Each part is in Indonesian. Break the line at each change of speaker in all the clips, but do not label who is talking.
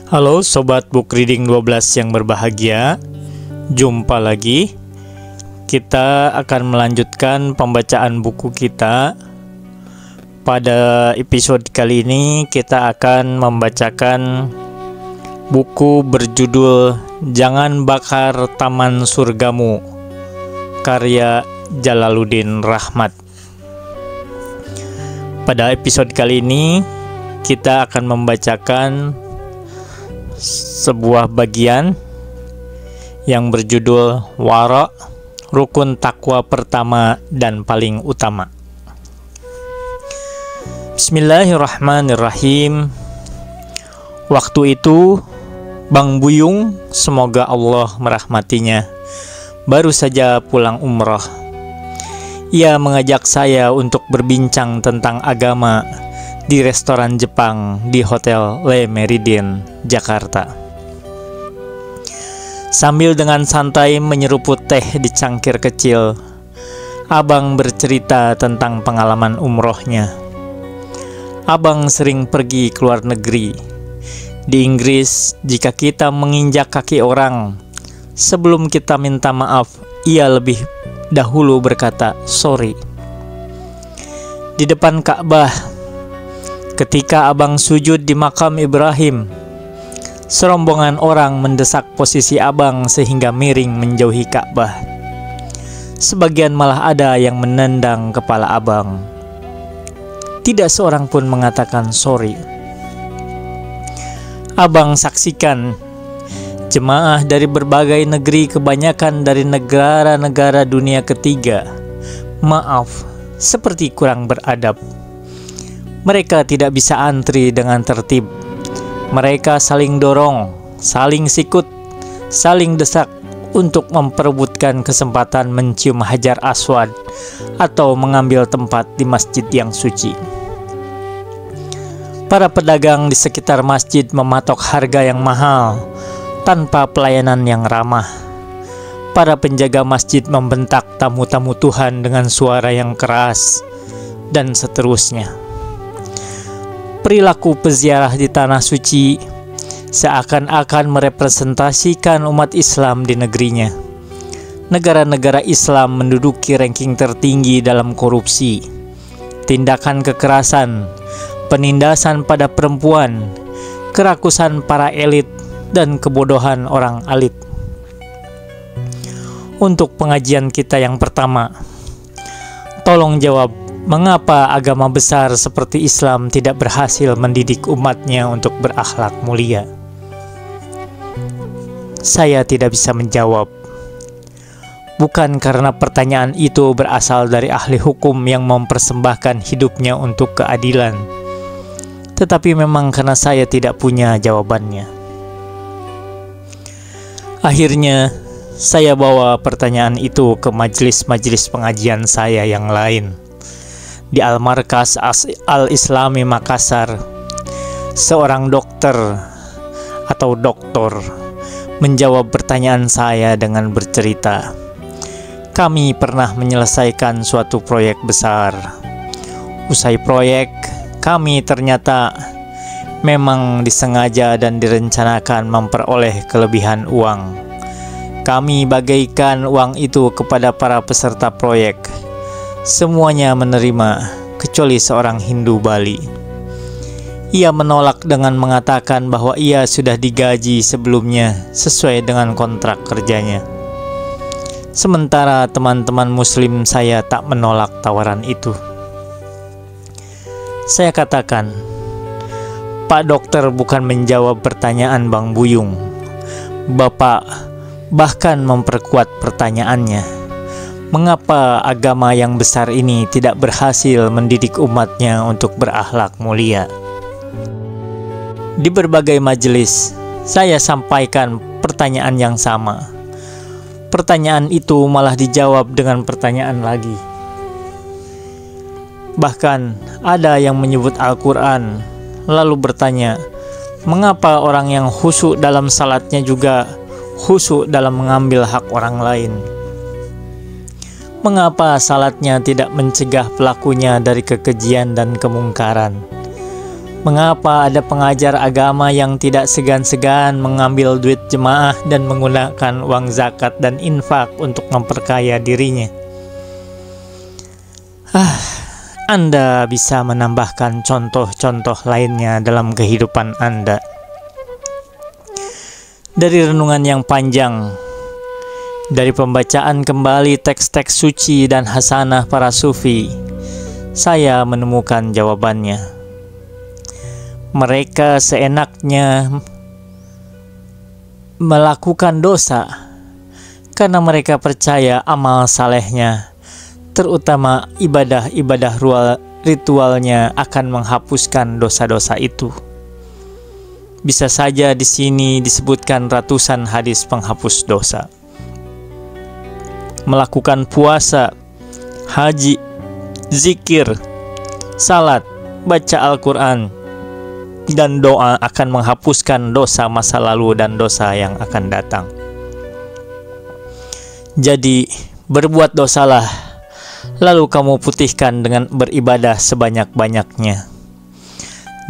Halo Sobat Book Reading 12 yang berbahagia. Jumpa lagi. Kita akan melanjutkan pembacaan buku kita. Pada episode kali ini kita akan membacakan buku berjudul Jangan Bakar Taman Surgamu, karya Jalaluddin Rahmat. Pada episode kali ini kita akan membacakan sebuah bagian yang berjudul Wara, rukun takwa pertama dan paling utama. Bismillahirrahmanirrahim. Waktu itu Bang Buyung, semoga Allah merahmatinya, baru saja pulang umroh. Ia mengajak saya untuk berbincang tentang agama di restoran Jepang di Hotel Le Méridien, Jakarta. Sambil dengan santai menyeruput teh di cangkir kecil, Abang bercerita tentang pengalaman umrohnya. Abang sering pergi ke luar negeri. Di Inggris, jika kita menginjak kaki orang, sebelum kita minta maaf, ia lebih dahulu berkata sorry. Di depan Ka'bah, ketika Abang sujud di makam Ibrahim, serombongan orang mendesak posisi Abang sehingga miring menjauhi Ka'bah. Sebagian malah ada yang menendang kepala Abang. Tidak seorang pun mengatakan sorry. Abang saksikan jemaah dari berbagai negeri, kebanyakan dari negara-negara dunia ketiga, maaf, seperti kurang beradab. Mereka tidak bisa antri dengan tertib. Mereka saling dorong, saling sikut, saling desak untuk memperebutkan kesempatan mencium Hajar Aswad atau mengambil tempat di masjid yang suci. Para pedagang di sekitar masjid mematok harga yang mahal tanpa pelayanan yang ramah. Para penjaga masjid membentak tamu-tamu Tuhan dengan suara yang keras, dan seterusnya. Perilaku peziarah di tanah suci seakan-akan merepresentasikan umat Islam di negerinya. Negara-negara Islam menduduki ranking tertinggi dalam korupsi, tindakan kekerasan, penindasan pada perempuan, kerakusan para elit, dan kebodohan orang alit. Untuk pengajian kita yang pertama, tolong jawab, mengapa agama besar seperti Islam tidak berhasil mendidik umatnya untuk berakhlak mulia? Saya tidak bisa menjawab. Bukan karena pertanyaan itu berasal dari ahli hukum yang mempersembahkan hidupnya untuk keadilan, tetapi memang karena saya tidak punya jawabannya. Akhirnya, saya bawa pertanyaan itu ke majelis-majelis pengajian saya yang lain. Di Al-Markas Al-Islami Makassar, seorang dokter menjawab pertanyaan saya dengan bercerita, kami pernah menyelesaikan suatu proyek besar. Usai proyek, kami ternyata memang disengaja dan direncanakan memperoleh kelebihan uang. Kami bagikan uang itu kepada para peserta proyek. Semuanya menerima, kecuali seorang Hindu Bali. Ia menolak dengan mengatakan bahwa ia sudah digaji sebelumnya sesuai dengan kontrak kerjanya. Sementara teman-teman Muslim saya tak menolak tawaran itu. Saya katakan, Pak Dokter bukan menjawab pertanyaan Bang Buyung. Bapak bahkan memperkuat pertanyaannya. Mengapa agama yang besar ini tidak berhasil mendidik umatnya untuk berakhlak mulia? Di berbagai majelis, saya sampaikan pertanyaan yang sama. Pertanyaan itu malah dijawab dengan pertanyaan lagi. Bahkan ada yang menyebut Al-Quran, lalu bertanya, mengapa orang yang khusyuk dalam salatnya juga khusyuk dalam mengambil hak orang lain? Mengapa salatnya tidak mencegah pelakunya dari kekejian dan kemungkaran? Mengapa ada pengajar agama yang tidak segan-segan mengambil duit jemaah dan menggunakan uang zakat dan infak untuk memperkaya dirinya? Anda bisa menambahkan contoh-contoh lainnya dalam kehidupan Anda. Dari renungan yang panjang, dari pembacaan kembali teks-teks suci dan hasanah para sufi, saya menemukan jawabannya. Mereka seenaknya melakukan dosa karena mereka percaya amal salehnya, terutama ibadah-ibadah ritualnya, akan menghapuskan dosa-dosa itu. Bisa saja di sini disebutkan ratusan hadis penghapus dosa. Melakukan puasa, haji, zikir, salat, baca Al-Quran, dan doa akan menghapuskan dosa masa lalu dan dosa yang akan datang. Jadi, berbuat dosalah, lalu kamu putihkan dengan beribadah sebanyak-banyaknya.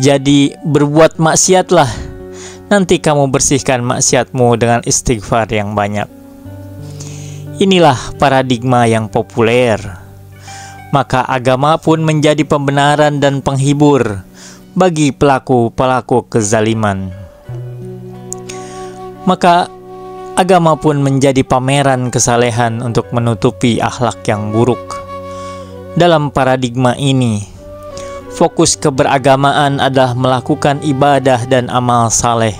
Jadi, berbuat maksiatlah, nanti kamu bersihkan maksiatmu dengan istighfar yang banyak. Inilah paradigma yang populer. Maka agama pun menjadi pembenaran dan penghibur bagi pelaku-pelaku kezaliman. Maka agama pun menjadi pameran kesalehan untuk menutupi akhlak yang buruk. Dalam paradigma ini, fokus keberagamaan adalah melakukan ibadah dan amal saleh.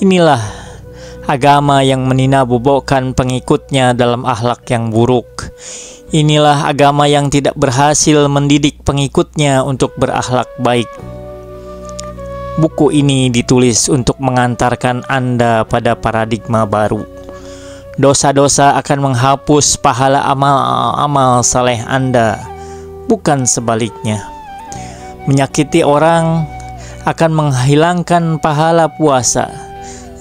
Inilah agama yang meninabobokan pengikutnya dalam akhlak yang buruk. Inilah agama yang tidak berhasil mendidik pengikutnya untuk berakhlak baik. Buku ini ditulis untuk mengantarkan Anda pada paradigma baru. Dosa-dosa akan menghapus pahala amal-amal saleh Anda, bukan sebaliknya. Menyakiti orang akan menghilangkan pahala puasa,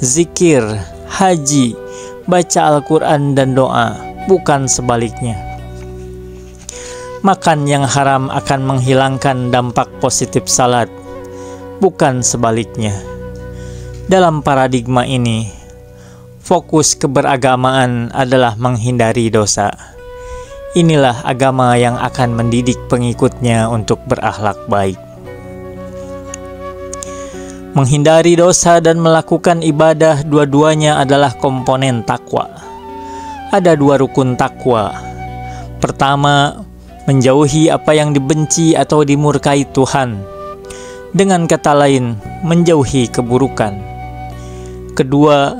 zikir, haji, baca Al-Quran dan doa, bukan sebaliknya. Makan yang haram akan menghilangkan dampak positif salat, bukan sebaliknya. Dalam paradigma ini, fokus keberagamaan adalah menghindari dosa. Inilah agama yang akan mendidik pengikutnya untuk berakhlak baik. Menghindari dosa dan melakukan ibadah, dua-duanya adalah komponen takwa. Ada dua rukun takwa. Pertama, menjauhi apa yang dibenci atau dimurkai Tuhan. Dengan kata lain, menjauhi keburukan. Kedua,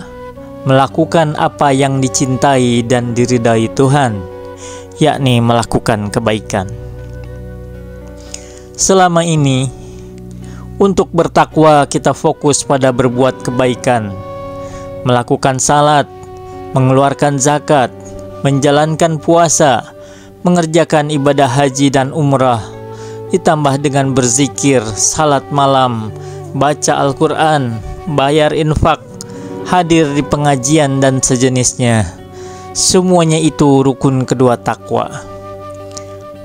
melakukan apa yang dicintai dan diridai Tuhan, yakni melakukan kebaikan. Selama ini, untuk bertakwa kita fokus pada berbuat kebaikan, melakukan salat, mengeluarkan zakat, menjalankan puasa, mengerjakan ibadah haji dan umrah, ditambah dengan berzikir, salat malam, baca Al-Quran, bayar infak, hadir di pengajian dan sejenisnya. Semuanya itu rukun kedua takwa.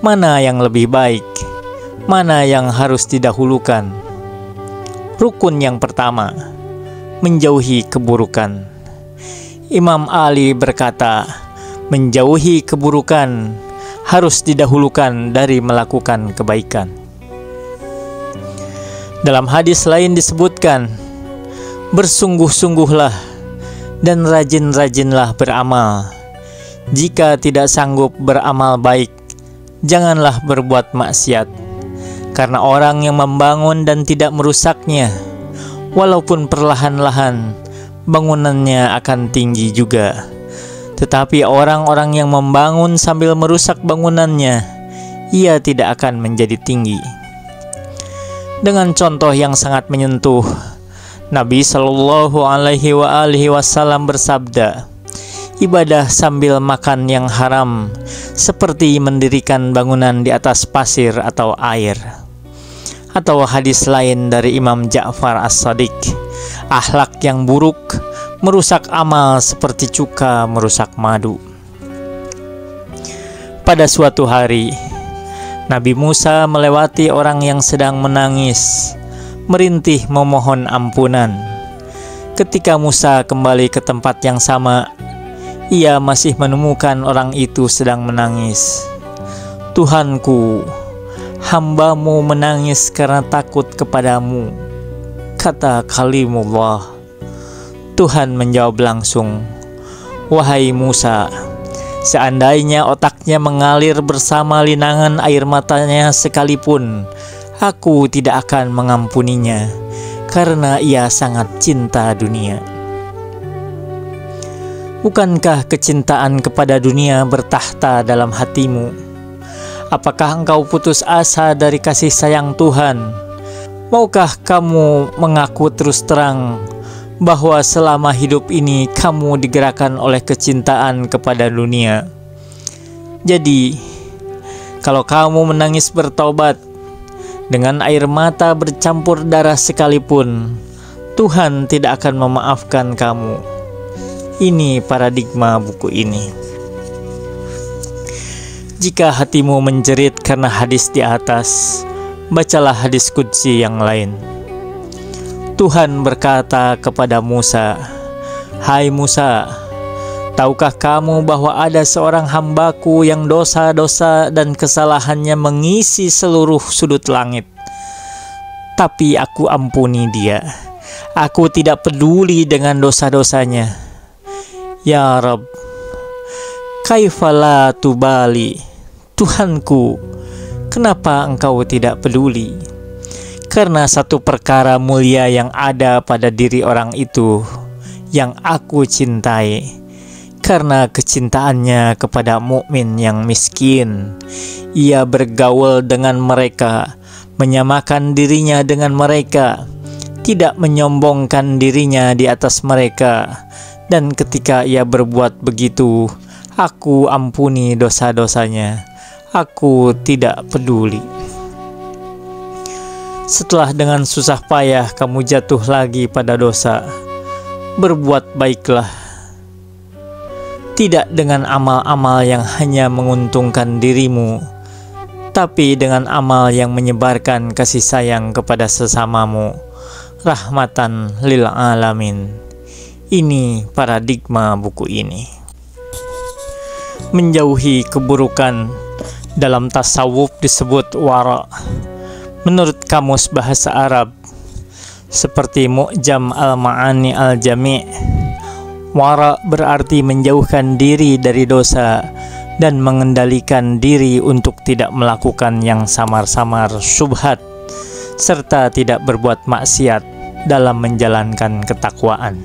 Mana yang lebih baik? Mana yang harus didahulukan? Rukun yang pertama, menjauhi keburukan. Imam Ali berkata, menjauhi keburukan harus didahulukan dari melakukan kebaikan. Dalam hadis lain disebutkan, bersungguh-sungguhlah dan rajin-rajinlah beramal. Jika tidak sanggup beramal baik, janganlah berbuat maksiat. Karena orang yang membangun dan tidak merusaknya, walaupun perlahan-lahan, bangunannya akan tinggi juga. Tetapi orang-orang yang membangun sambil merusak bangunannya, ia tidak akan menjadi tinggi. Dengan contoh yang sangat menyentuh, Nabi Shallallahu Alaihi Wasallam bersabda, ibadah sambil makan yang haram seperti mendirikan bangunan di atas pasir atau air. Atau hadis lain dari Imam Ja'far As-Shadiq, akhlak yang buruk merusak amal seperti cuka merusak madu. Pada suatu hari, Nabi Musa melewati orang yang sedang menangis. merintih memohon ampunan. Ketika Musa kembali ke tempat yang sama, ia masih menemukan orang itu sedang menangis. "Tuhanku, hamba-Mu menangis karena takut kepadamu," kata kalimullah. Tuhan menjawab langsung, "Wahai Musa, seandainya otaknya mengalir bersama linangan air matanya sekalipun, aku tidak akan mengampuninya, karena ia sangat cinta dunia." Bukankah kecintaan kepada dunia bertahta dalam hatimu? Apakah engkau putus asa dari kasih sayang Tuhan? Maukah kamu mengaku terus terang bahwa selama hidup ini kamu digerakkan oleh kecintaan kepada dunia? Jadi, kalau kamu menangis bertobat dengan air mata bercampur darah sekalipun, Tuhan tidak akan memaafkan kamu. Ini paradigma buku ini. Jika hatimu menjerit karena hadis di atas, bacalah hadis qudsi yang lain. Tuhan berkata kepada Musa, "Hai Musa, tahukah kamu bahwa ada seorang hambaku yang dosa-dosa dan kesalahannya mengisi seluruh sudut langit? Tapi aku ampuni dia. Aku tidak peduli dengan dosa-dosanya. Ya Rabb, kaifala tubali? Tuhanku, kenapa engkau tidak peduli? Karena satu perkara mulia yang ada pada diri orang itu yang aku cintai, karena kecintaannya kepada mukmin yang miskin. Ia bergaul dengan mereka, menyamakan dirinya dengan mereka, tidak menyombongkan dirinya di atas mereka. Dan ketika ia berbuat begitu, aku ampuni dosa-dosanya. Aku tidak peduli." Setelah dengan susah payah kamu jatuh lagi pada dosa, berbuat baiklah. Tidak dengan amal-amal yang hanya menguntungkan dirimu, tapi dengan amal yang menyebarkan kasih sayang kepada sesamamu, rahmatan lil alamin. Ini paradigma buku ini. Menjauhi keburukan dalam tasawuf disebut wara. Menurut Kamus Bahasa Arab seperti Mu'jam al-Ma'ani al-Jami', wara berarti menjauhkan diri dari dosa dan mengendalikan diri untuk tidak melakukan yang samar-samar syubhat, serta tidak berbuat maksiat dalam menjalankan ketakwaan.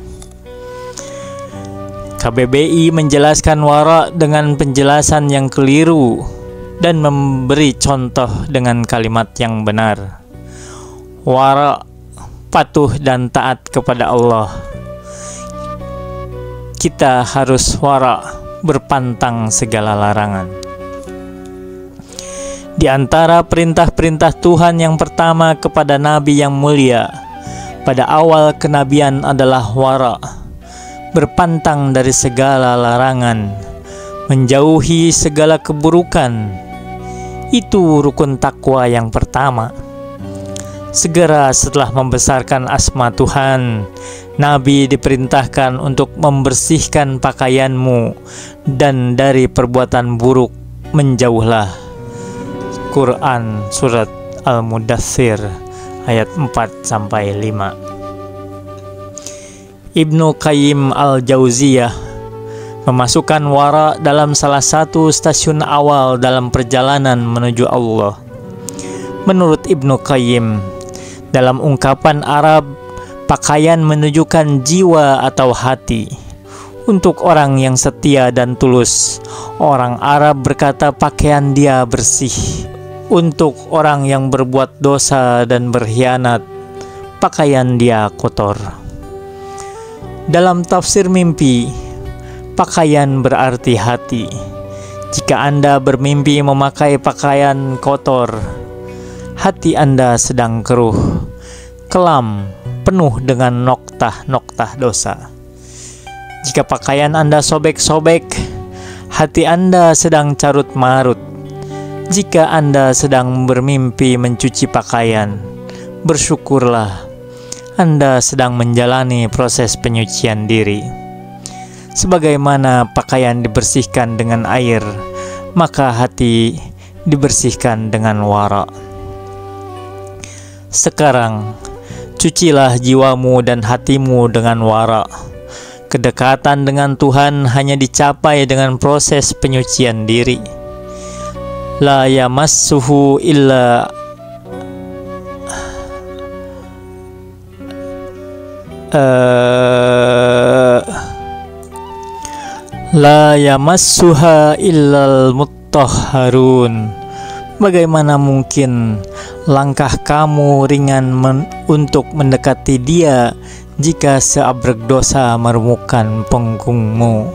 KBBI menjelaskan wara dengan penjelasan yang keliru dan memberi contoh dengan kalimat yang benar. Wara, patuh dan taat kepada Allah. Kita harus wara, berpantang segala larangan. Di antara perintah-perintah Tuhan yang pertama kepada Nabi yang mulia pada awal kenabian adalah wara, berpantang dari segala larangan, menjauhi segala keburukan. Itu rukun takwa yang pertama. Segera setelah membesarkan asma Tuhan, Nabi diperintahkan untuk membersihkan pakaianmu dan dari perbuatan buruk menjauhlah. Quran Surat Al-Mudaththir ayat 4-5. Ibnu Qayyim al-Jauziyah memasukkan wara dalam salah satu stasiun awal dalam perjalanan menuju Allah. Menurut Ibnu Qayyim, dalam ungkapan Arab, pakaian menunjukkan jiwa atau hati. Untuk orang yang setia dan tulus, orang Arab berkata pakaian dia bersih. Untuk orang yang berbuat dosa dan berkhianat, pakaian dia kotor. Dalam tafsir mimpi, pakaian berarti hati. Jika Anda bermimpi memakai pakaian kotor, hati Anda sedang keruh, kelam, penuh dengan noktah-noktah dosa. Jika pakaian Anda sobek-sobek, hati Anda sedang carut-marut. Jika Anda sedang bermimpi mencuci pakaian, bersyukurlah Anda sedang menjalani proses penyucian diri. Sebagaimana pakaian dibersihkan dengan air, maka hati dibersihkan dengan wara. Sekarang, cucilah jiwamu dan hatimu dengan wara. Kedekatan dengan Tuhan hanya dicapai dengan proses penyucian diri. La yamassuhu illa La yamassuha illal mutahharun. Bagaimana mungkin langkah kamu ringan untuk mendekati Dia jika seabrek dosa meremukkan punggungmu?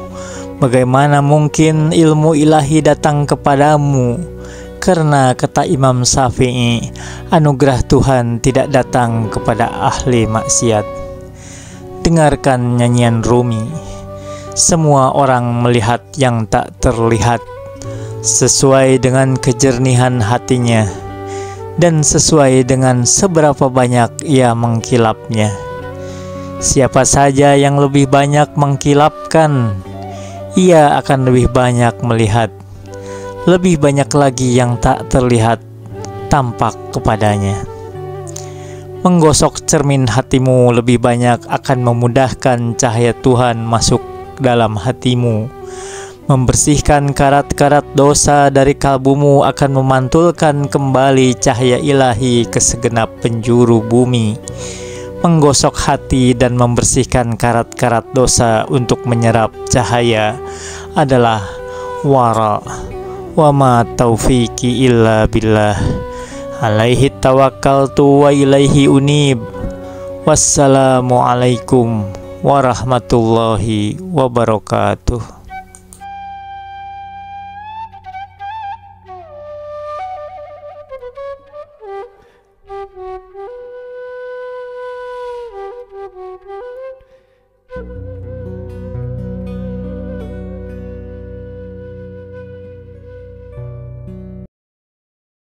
Bagaimana mungkin ilmu ilahi datang kepadamu? Karena kata Imam Syafi'i, anugerah Tuhan tidak datang kepada ahli maksiat. Dengarkan nyanyian Rumi. Semua orang melihat yang tak terlihat, sesuai dengan kejernihan hatinya, dan sesuai dengan seberapa banyak ia mengkilapnya. Siapa saja yang lebih banyak mengkilapkan, ia akan lebih banyak melihat. Lebih banyak lagi yang tak terlihat tampak kepadanya. Menggosok cermin hatimu lebih banyak akan memudahkan cahaya Tuhan masuk dalam hatimu. Membersihkan karat-karat dosa dari kalbumu akan memantulkan kembali cahaya ilahi ke segenap penjuru bumi. Menggosok hati dan membersihkan karat-karat dosa untuk menyerap cahaya adalah wara. Wa ma taufiqi illa billah. Alaihi tawakkaltu wa ilaihi unib. Wassalamualaikum warahmatullahi wabarakatuh.